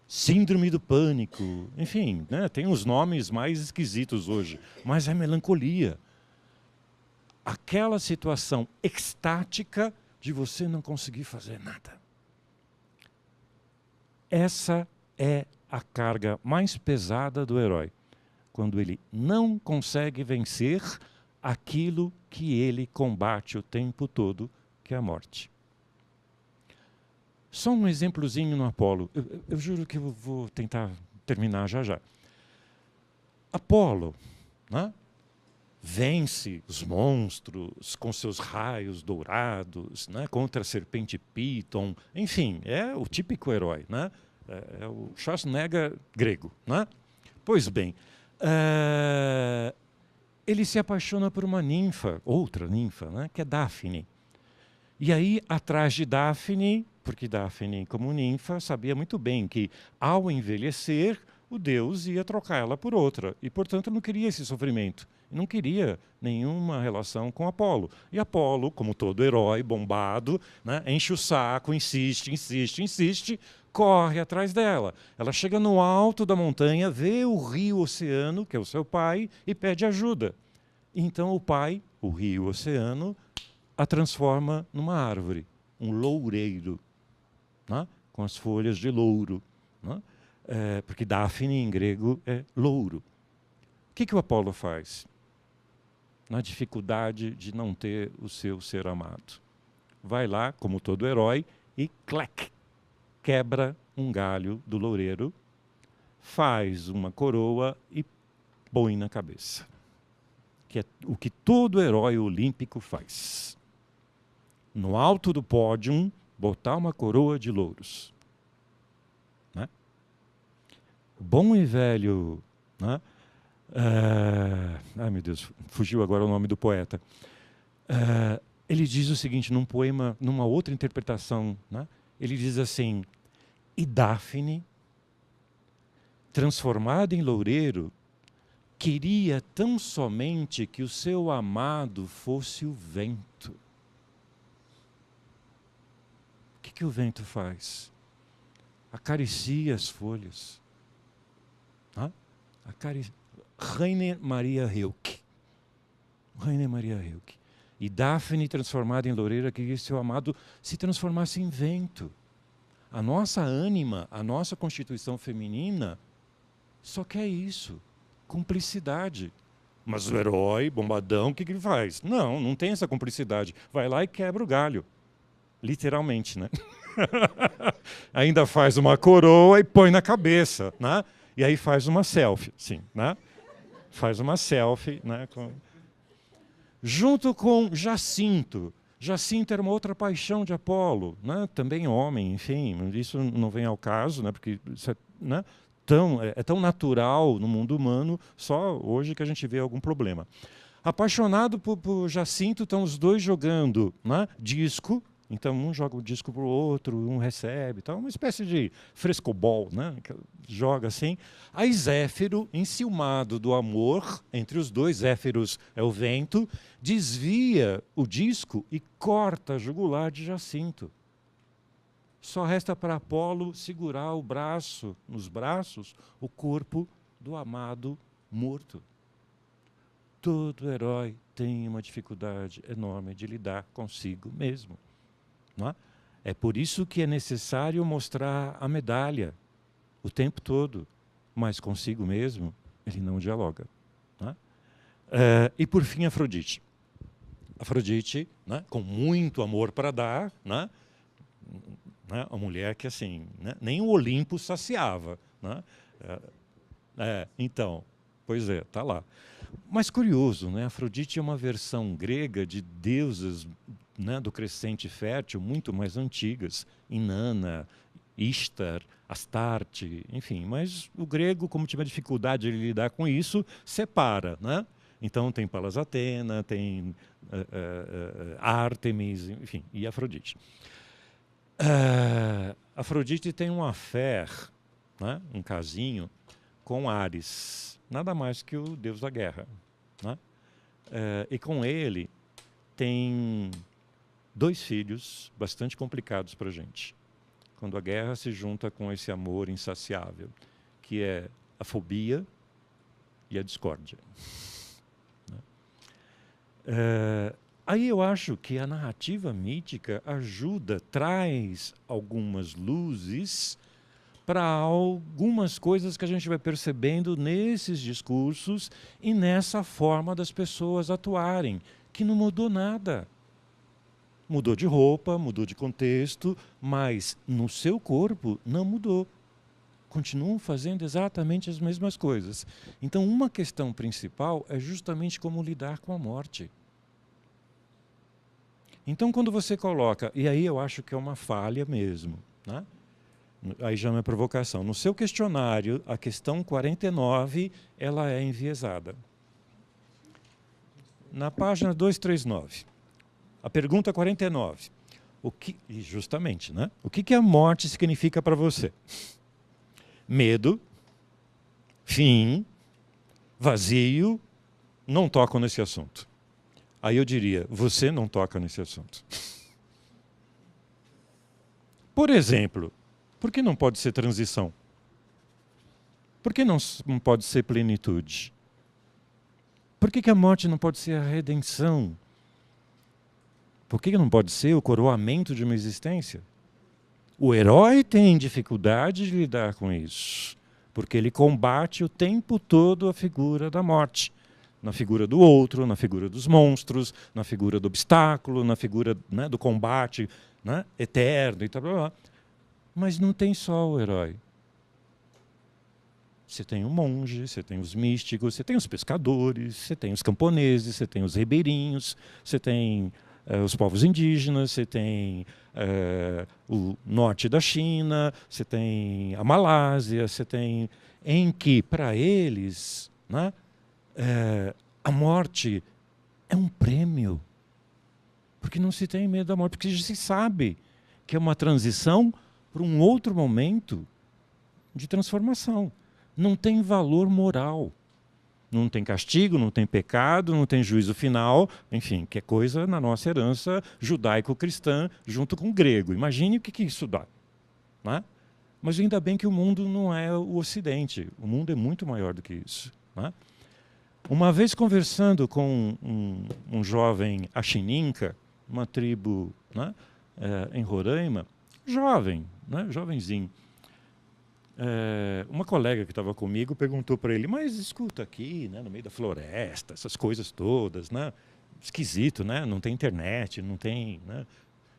síndrome do pânico, enfim, né, tem os nomes mais esquisitos hoje, mas é melancolia. Aquela situação extática de você não conseguir fazer nada. Essa é a carga mais pesada do herói, quando ele não consegue vencer aquilo que ele combate o tempo todo, que é a morte. Só um exemplozinho no Apolo. Eu juro que eu vou tentar terminar já já. Apolo, né, vence os monstros com seus raios dourados, né, contra a serpente Piton. Enfim, é o típico herói, né? É o Schwarzenegger grego. Né? Pois bem, ele se apaixona por uma ninfa, outra ninfa, né, que é Dáfne. E aí, atrás de Dáfne, porque Dáfne, como ninfa, sabia muito bem que, ao envelhecer, o deus ia trocar ela por outra. E, portanto, não queria esse sofrimento. Não queria nenhuma relação com Apolo. E Apolo, como todo herói bombado, né, enche o saco, insiste, corre atrás dela. Ela chega no alto da montanha, vê o rio Oceano, que é o seu pai, e pede ajuda. Então o pai, o rio Oceano, a transforma numa árvore, um loureiro, né? Com as folhas de louro. Né? Porque Dáfne, em grego, é louro. O que o Apolo faz? Na dificuldade de não ter o seu ser amado. Vai lá, como todo herói, e clac, quebra um galho do loureiro, faz uma coroa e põe na cabeça. Que é o que todo herói olímpico faz. No alto do pódio, botar uma coroa de louros. bom e velho, né? Ai, meu Deus, fugiu agora o nome do poeta. Ele diz o seguinte, num poema, numa outra interpretação, né? Ele diz assim, e Dáfne, transformada em loureiro, queria tão somente que o seu amado fosse o vento. O que o vento faz? Acaricia as folhas. Rainer Maria Rilke. Rainer Maria Rilke. E Dáfne, transformada em loureira, queria que seu amado se transformasse em vento. A nossa ânima, a nossa constituição feminina, só quer isso. Cumplicidade. Mas o herói, bombadão, o que ele faz? Não tem essa cumplicidade. Vai lá e quebra o galho. Literalmente, né? Ainda faz uma coroa e põe na cabeça, né? E aí faz uma selfie, sim, né? Faz uma selfie, né? Junto com Jacinto. Jacinto era uma outra paixão de Apolo, né? Também homem, enfim, isso não vem ao caso, né? Porque isso é, né? É tão natural no mundo humano, só hoje que a gente vê algum problema. Apaixonado por Jacinto, estão os dois jogando, né? Disco. Então, um joga o disco para o outro, um recebe, então, uma espécie de frescobol, né? Joga assim. Aí Zéfiro, enciumado do amor, entre os dois, Zéfiros é o vento, desvia o disco e corta a jugular de Jacinto. Só resta para Apolo segurar o braço, nos braços, o corpo do amado morto. Todo herói tem uma dificuldade enorme de lidar consigo mesmo. Não é? É por isso que é necessário mostrar a medalha o tempo todo, mas consigo mesmo ele não dialoga. Não é? E por fim, Afrodite. Afrodite, né, com muito amor para dar, né, uma mulher que assim, né, nem o Olimpo saciava. Né? Então, pois é, está lá. Mas curioso, né? Afrodite é uma versão grega de deusas, né, do crescente fértil, muito mais antigas, Inanna, Ishtar, Astarte, enfim. Mas o grego, como tinha dificuldade de lidar com isso, separa. Né? Então tem Palas Atena, tem Ártemis, enfim, e Afrodite. Afrodite tem um affair, né, um casinho, com Ares, nada mais que o deus da guerra. Né? E com ele tem 2 filhos bastante complicados para a gente, quando a guerra se junta com esse amor insaciável, que é a fobia e a discórdia. Aí eu acho que a narrativa mítica ajuda, traz algumas luzes para algumas coisas que a gente vai percebendo nesses discursos e nessa forma das pessoas atuarem, que não mudou nada. Mudou de roupa, mudou de contexto, mas no seu corpo não mudou. Continuam fazendo exatamente as mesmas coisas. Então, uma questão principal é justamente como lidar com a morte. Então, quando você coloca, e aí eu acho que é uma falha mesmo, né? Aí já não é provocação. No seu questionário, a questão 49, ela é enviesada. Na página 239, a pergunta 49. Justamente, né? O que a morte significa para você? Medo, fim, vazio, não toco nesse assunto. Aí eu diria, você não toca nesse assunto. Por exemplo, por que não pode ser transição? Por que não pode ser plenitude? Por que a morte não pode ser a redenção? Por que não pode ser o coroamento de uma existência? O herói tem dificuldade de lidar com isso, porque ele combate o tempo todo a figura da morte. Na figura do outro, na figura dos monstros, na figura do obstáculo, na figura, né, do combate, né, eterno e tal. Mas não tem só o herói. Você tem o monge, você tem os místicos, você tem os pescadores, você tem os camponeses, você tem os ribeirinhos, você tem os povos indígenas, você tem o norte da China, você tem a Malásia, você tem, em que, para eles, né, a morte é um prêmio. Porque não se tem medo da morte, porque já se sabe que é uma transição para um outro momento de transformação. Não tem valor moral. Não tem castigo, não tem pecado, não tem juízo final, enfim, que é coisa na nossa herança judaico-cristã junto com o grego. Imagine o que isso dá. Né? Mas ainda bem que o mundo não é o Ocidente. O mundo é muito maior do que isso. Né? Uma vez conversando com um jovem Axininca, uma tribo, né, em Roraima, jovem, né, jovenzinho, uma colega que estava comigo perguntou para ele, mas escuta aqui, né, no meio da floresta, essas coisas todas, né, esquisito, né, não tem internet, não tem, né,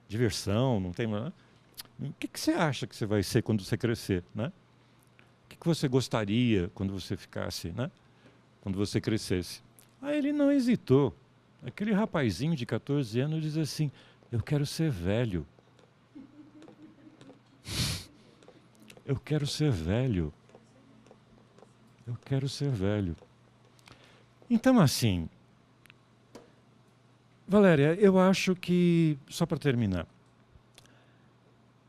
diversão, não tem... Né, o que você acha que você vai ser quando você crescer? Né? O que você gostaria quando você ficasse, né, quando você crescesse? Aí ele não hesitou. Aquele rapazinho de 14 anos diz assim, eu quero ser velho. Eu quero ser velho. Eu quero ser velho. Então, assim, Valéria, eu acho que, só para terminar,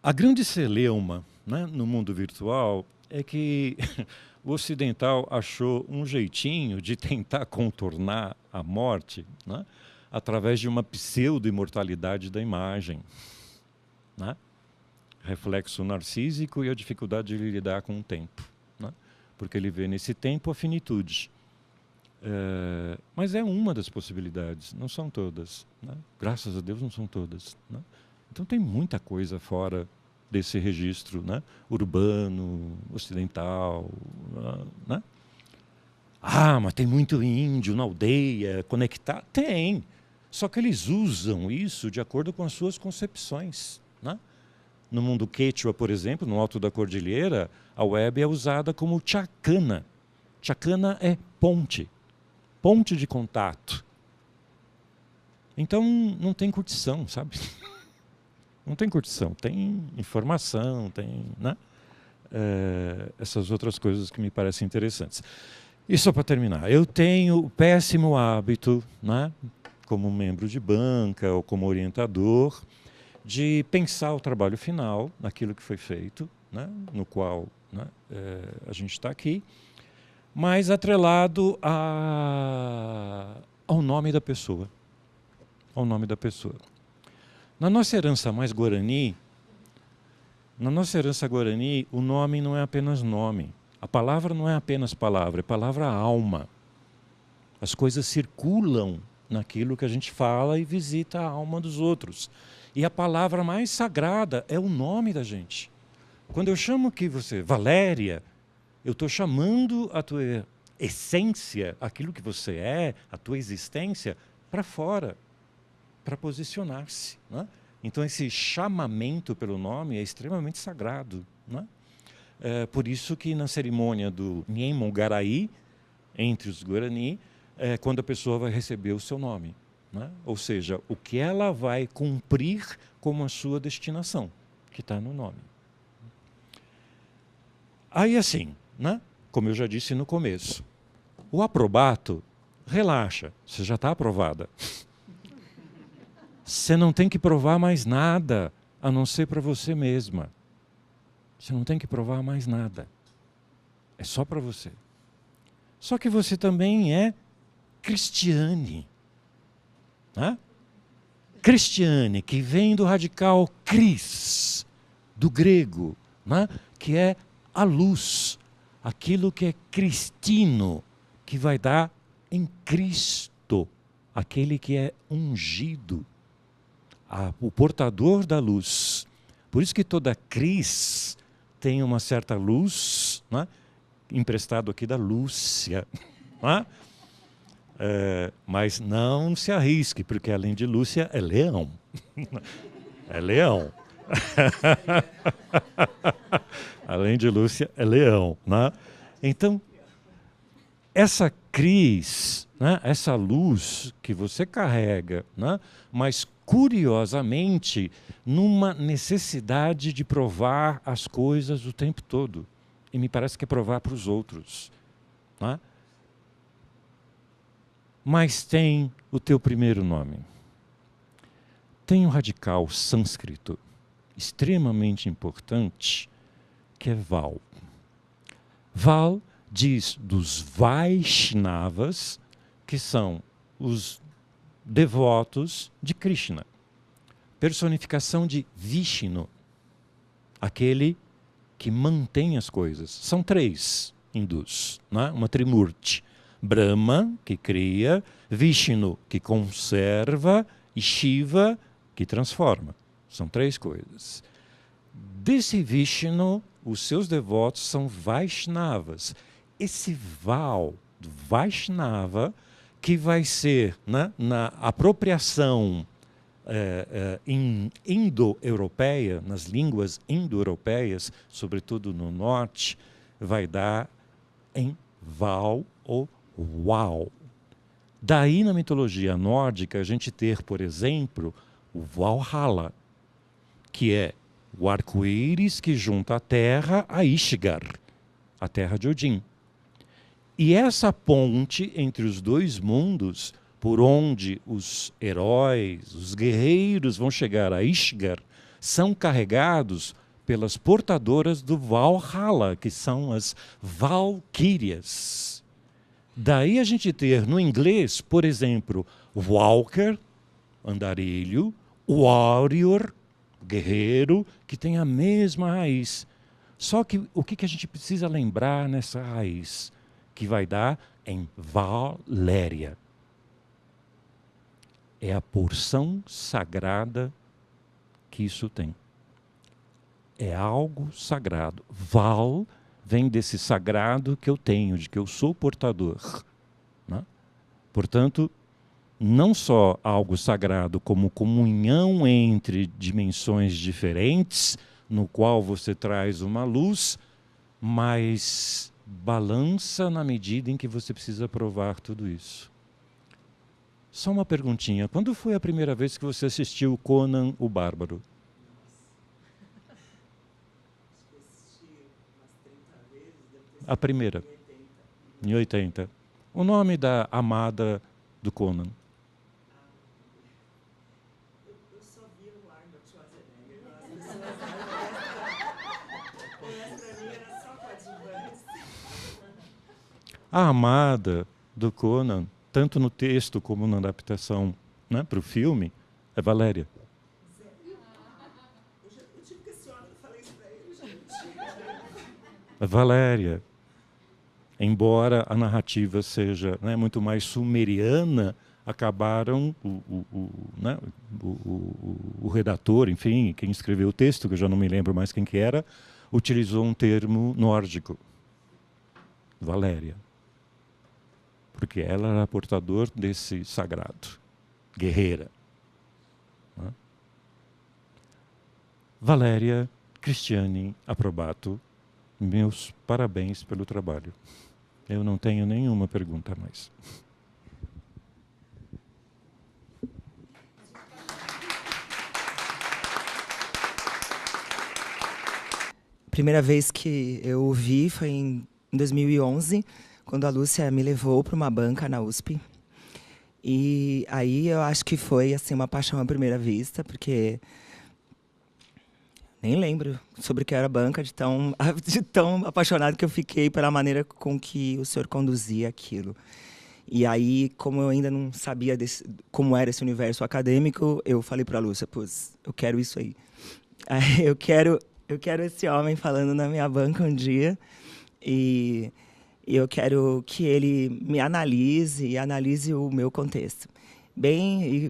a grande celeuma, né, no mundo virtual é que o ocidental achou um jeitinho de tentar contornar a morte, né, através de uma pseudo-imortalidade da imagem. Né? Reflexo narcísico e a dificuldade de lidar com o tempo. Né? Porque ele vê nesse tempo a finitude. Mas é uma das possibilidades, não são todas. Né? Graças a Deus não são todas. Né? Então tem muita coisa fora desse registro, né, urbano, ocidental. Né? Ah, mas tem muito índio na aldeia, conectar? Tem. Só que eles usam isso de acordo com as suas concepções. Né? No mundo quechua, por exemplo, no alto da cordilheira, a web é usada como chacana. Chacana é ponte. Ponte de contato. Então, não tem curtição, sabe? Não tem curtição, tem informação, tem, né, essas outras coisas que me parecem interessantes. E só para terminar, eu tenho o péssimo hábito, né, como membro de banca ou como orientador, de pensar o trabalho final naquilo que foi feito, né, no qual, né, a gente está aqui, mas atrelado ao nome da pessoa. Ao nome da pessoa. Na nossa herança mais guarani, o nome não é apenas nome. A palavra não é apenas palavra, é palavra alma. As coisas circulam naquilo que a gente fala e visita a alma dos outros. E a palavra mais sagrada é o nome da gente. Quando eu chamo aqui você, Valéria, eu estou chamando a tua essência, aquilo que você é, a tua existência, para fora. Para posicionar-se. Né? Então, esse chamamento pelo nome é extremamente sagrado. Né? Por isso que na cerimônia do Nhenmogaraí, entre os Guarani, quando a pessoa vai receber o seu nome. Né? Ou seja, o que ela vai cumprir como a sua destinação, que está no nome. Aí assim, né? Como eu já disse no começo, o aprobato, relaxa, você já está aprovada. Você não tem que provar mais nada, a não ser para você mesma. Você não tem que provar mais nada. É só para você. Só que você também é cristiane. Né? Cristiane, que vem do radical cris, do grego, né? Que é a luz, aquilo que é cristino, que vai dar em Cristo, aquele que é ungido. O portador da luz. Por isso que toda cris tem uma certa luz, né? Emprestado aqui da Lúcia. Né? Mas não se arrisque, porque além de Lúcia é leão. É leão. Além de Lúcia é leão. Né? Então, essa cris, né? Essa luz que você carrega, né? Mas curiosamente, numa necessidade de provar as coisas o tempo todo. e me parece que é provar para os outros. Né? Mas tem o teu primeiro nome. Tem um radical sânscrito extremamente importante, que é Val. Val diz dos Vaishnavas, que são os devotos de Krishna. Personificação de Vishnu, aquele que mantém as coisas. São três hindus, né? Uma Trimurti. Brahma, que cria, Vishnu, que conserva, e Shiva, que transforma. São três coisas. Desse Vishnu, os seus devotos são Vaishnavas. Esse Val do Vaishnava, que vai ser, né, na apropriação indo-europeia, nas línguas indo-europeias, sobretudo no norte, vai dar em Val ou Uau. Daí, na mitologia nórdica, a gente ter, por exemplo, o Valhalla, que é o arco-íris que junta a terra a Ishgar, a terra de Odin. E essa ponte entre os dois mundos, por onde os heróis, os guerreiros vão chegar a Ishgar, são carregados pelas portadoras do Valhalla, que são as Valquírias. Daí a gente ter no inglês, por exemplo, walker, andarilho, warrior, guerreiro, que tem a mesma raiz. Só que o que a gente precisa lembrar nessa raiz? Que vai dar em Valéria. É a porção sagrada que isso tem. É algo sagrado. Val vem desse sagrado que eu tenho, de que eu sou portador. Né? Portanto, não só algo sagrado como comunhão entre dimensões diferentes, no qual você traz uma luz, mas balança na medida em que você precisa provar tudo isso. Só uma perguntinha. Quando foi a primeira vez que você assistiu Conan o Bárbaro? A primeira. Em 80. O nome da amada do Conan? Eu só vi o Arnold Schwarzenegger. Pra mim era só coadjuvante. A amada do Conan, tanto no texto como na adaptação, né, para o filme, é Valéria. Eu tive que esse homem, eu falei isso pra ele, gente. É Valéria. Embora a narrativa seja, né, muito mais sumeriana, acabaram o redator, enfim, quem escreveu o texto, que eu já não me lembro mais quem que era, utilizou um termo nórdico, Valéria, porque ela era portador desse sagrado, guerreira. Né? Valéria Cristiane Aprobato, meus parabéns pelo trabalho. Eu não tenho nenhuma pergunta a mais. Primeira vez que eu o vi foi em 2011, quando a Lúcia me levou para uma banca na USP. E aí eu acho que foi assim uma paixão à primeira vista, porque nem lembro sobre o que era a banca, de tão apaixonado que eu fiquei pela maneira com que o senhor conduzia aquilo. E aí, como eu ainda não sabia como era esse universo acadêmico, eu falei para a Lúcia, pois, eu quero isso aí. Eu quero esse homem falando na minha banca um dia, e eu quero que ele me analise e analise o meu contexto. Bem,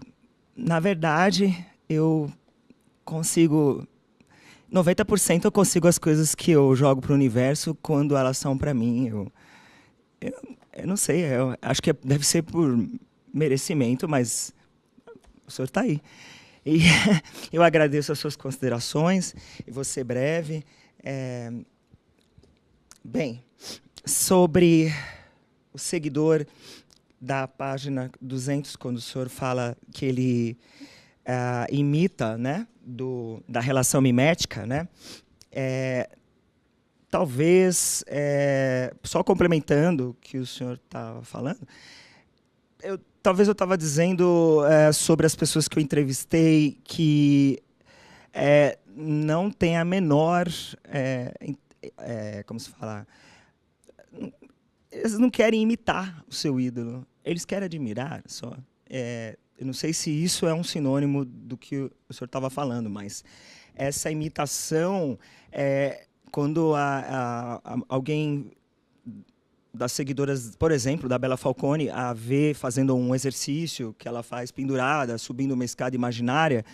na verdade, eu consigo... 90% eu consigo as coisas que eu jogo para o universo quando elas são para mim. Eu não sei, eu acho que deve ser por merecimento, mas o senhor está aí. E eu agradeço as suas considerações, e vou ser breve. Bem, sobre o seguidor da página 200, quando o senhor fala que ele imita, né, da relação mimética, né, talvez, só complementando o que o senhor estava falando, talvez eu estava dizendo sobre as pessoas que eu entrevistei que não tem a menor, como se fala, eles não querem imitar o seu ídolo, eles querem admirar só. Eu não sei se isso é um sinônimo do que o senhor estava falando, mas essa imitação, quando alguém das seguidoras, por exemplo, da Bela Falcone, a vê fazendo um exercício que ela faz pendurada, subindo uma escada imaginária,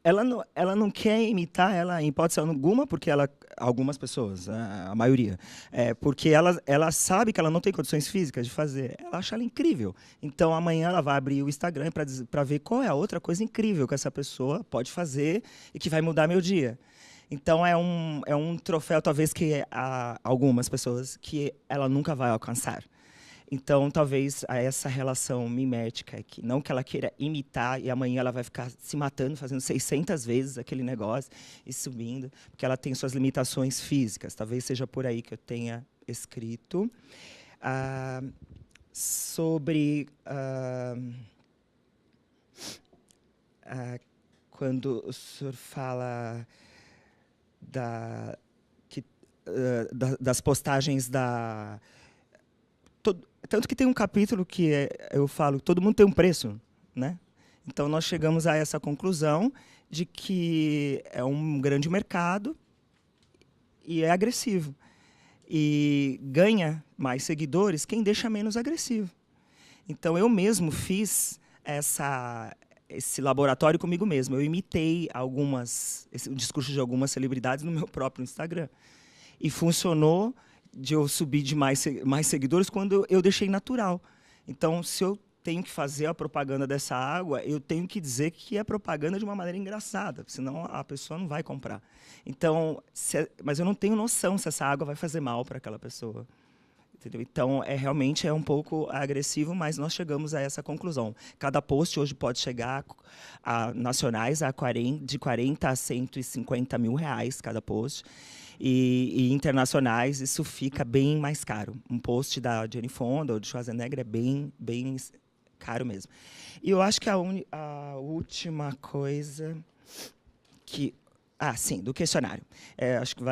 ela não quer imitar ela em hipótese alguma, porque algumas pessoas, a maioria, porque ela sabe que ela não tem condições físicas de fazer. Ela acha ela incrível. Então, amanhã ela vai abrir o Instagram para ver qual é a outra coisa incrível que essa pessoa pode fazer e que vai mudar meu dia. Então, é um troféu, talvez, que há algumas pessoas que ela nunca vai alcançar. Então, talvez essa relação mimética, que não que ela queira imitar e amanhã ela vai ficar se matando, fazendo 600 vezes aquele negócio e subindo, porque ela tem suas limitações físicas. Talvez seja por aí que eu tenha escrito. Sobre quando o senhor fala das postagens da... Tanto que tem um capítulo que eu falo, todo mundo tem um preço, né? Então, nós chegamos a essa conclusão de que é um grande mercado e é agressivo. E ganha mais seguidores quem deixa menos agressivo. Então, eu mesmo fiz esse laboratório comigo mesmo. Eu imitei o discurso de algumas celebridades no meu próprio Instagram. E funcionou de eu subir de mais seguidores quando eu deixei natural. Então, se eu tenho que fazer a propaganda dessa água, eu tenho que dizer que é propaganda de uma maneira engraçada, senão a pessoa não vai comprar. Então, mas eu não tenho noção se essa água vai fazer mal para aquela pessoa. Entendeu? Então, realmente é um pouco agressivo, mas nós chegamos a essa conclusão. Cada post hoje pode chegar a nacionais de 40 a 150 mil reais cada post. E internacionais, isso fica bem mais caro. Um post da Jane Fonda ou de Schwarzenegger é bem caro mesmo. E eu acho que a última coisa que... sim, do questionário. Acho que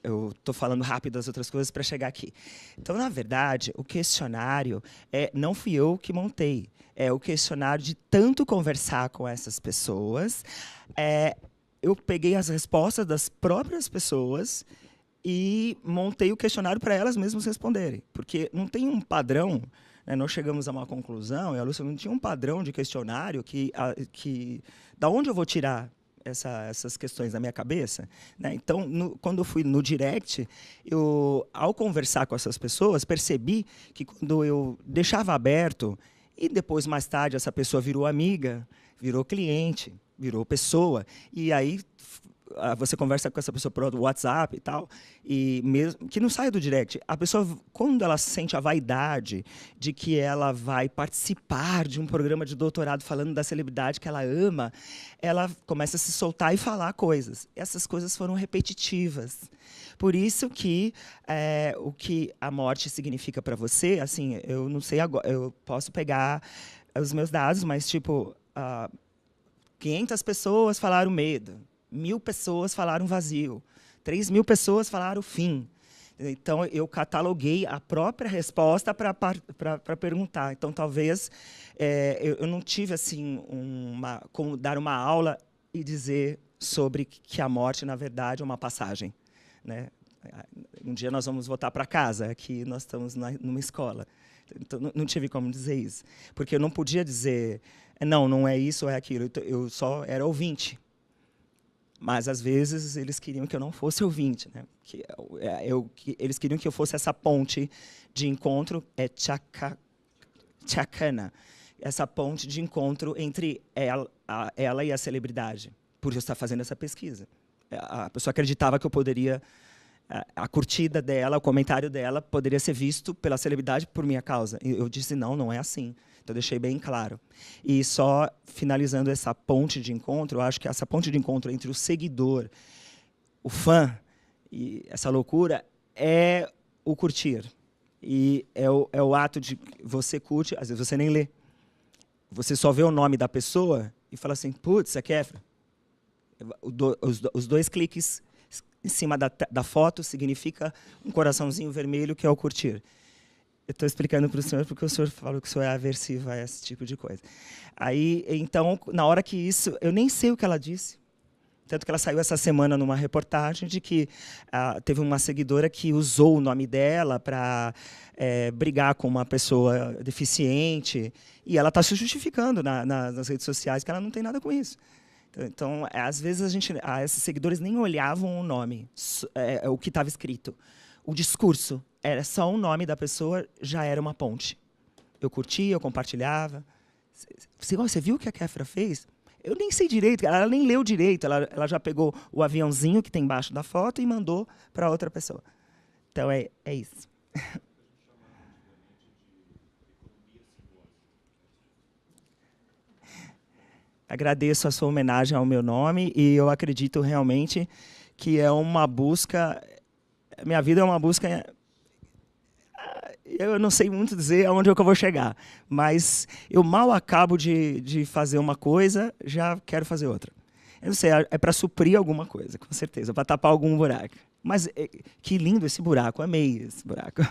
eu estou falando rápido das outras coisas para chegar aqui. Então, na verdade, o questionário não fui eu que montei. É o questionário de tanto conversar com essas pessoas. Eu peguei as respostas das próprias pessoas e montei o questionário para elas mesmas responderem. Porque não tem um padrão, né? Nós chegamos a uma conclusão, e a Lúcia não tinha um padrão de questionário da onde eu vou tirar essas questões da minha cabeça, né? Então, quando eu fui no direct, ao conversar com essas pessoas, percebi que quando eu deixava aberto, e depois, mais tarde, essa pessoa virou amiga, virou cliente, virou pessoa, e aí você conversa com essa pessoa por WhatsApp e tal, e mesmo que não saia do direct, a pessoa, quando ela sente a vaidade de que ela vai participar de um programa de doutorado falando da celebridade que ela ama, ela começa a se soltar e falar coisas. Essas coisas foram repetitivas. Por isso que o que a morte significa para você, assim, eu não sei agora, eu posso pegar os meus dados, mas tipo 500 pessoas falaram medo, 1.000 pessoas falaram vazio, 3.000 pessoas falaram fim. Então, eu cataloguei a própria resposta para perguntar. Então, talvez eu não tive assim como dar uma aula e dizer sobre que a morte, na verdade, é uma passagem, né? Um dia nós vamos voltar para casa, aqui nós estamos numa escola. Então, não tive como dizer isso. Porque eu não podia dizer, não é isso ou é aquilo. Eu só era ouvinte. Mas, às vezes, eles queriam que eu não fosse ouvinte, né? Eles queriam que eu fosse essa ponte de encontro, chacana, essa ponte de encontro entre ela e a celebridade, por eu estar fazendo essa pesquisa. A pessoa acreditava que eu poderia... A curtida dela, o comentário dela poderia ser visto pela celebridade por minha causa. E eu disse, não é assim. Então, eu deixei bem claro. E só finalizando essa ponte de encontro, eu acho que essa ponte de encontro entre o seguidor, o fã E essa loucura é o curtir. E é o ato de você curte, às vezes você nem lê. Você só vê o nome da pessoa e fala assim, putz, é Kéfera. Os 2 cliques em cima da foto significa um coraçãozinho vermelho, que é o curtir. Eu estou explicando para o senhor porque o senhor falou que o senhor é aversivo a esse tipo de coisa. Aí, então, na hora que isso... Eu nem sei o que ela disse. Tanto que ela saiu essa semana numa reportagem de que teve uma seguidora que usou o nome dela para brigar com uma pessoa deficiente. E ela está se justificando nas redes sociais que ela não tem nada com isso. Então, às vezes, esses seguidores nem olhavam o nome, o que estava escrito. O discurso era só o nome da pessoa, já era uma ponte. Eu curtia, eu compartilhava. Você viu o que a Kéfera fez? Eu nem sei direito, ela nem leu direito. Ela já pegou o aviãozinho que tem embaixo da foto e mandou para outra pessoa. Então, é isso. Agradeço a sua homenagem ao meu nome e eu acredito realmente que é uma busca... Minha vida é uma busca... Eu não sei muito dizer aonde é que eu vou chegar, mas eu mal acabo de fazer uma coisa, já quero fazer outra. Eu não sei, é para suprir alguma coisa, com certeza, para tapar algum buraco. Mas que lindo esse buraco, amei esse buraco.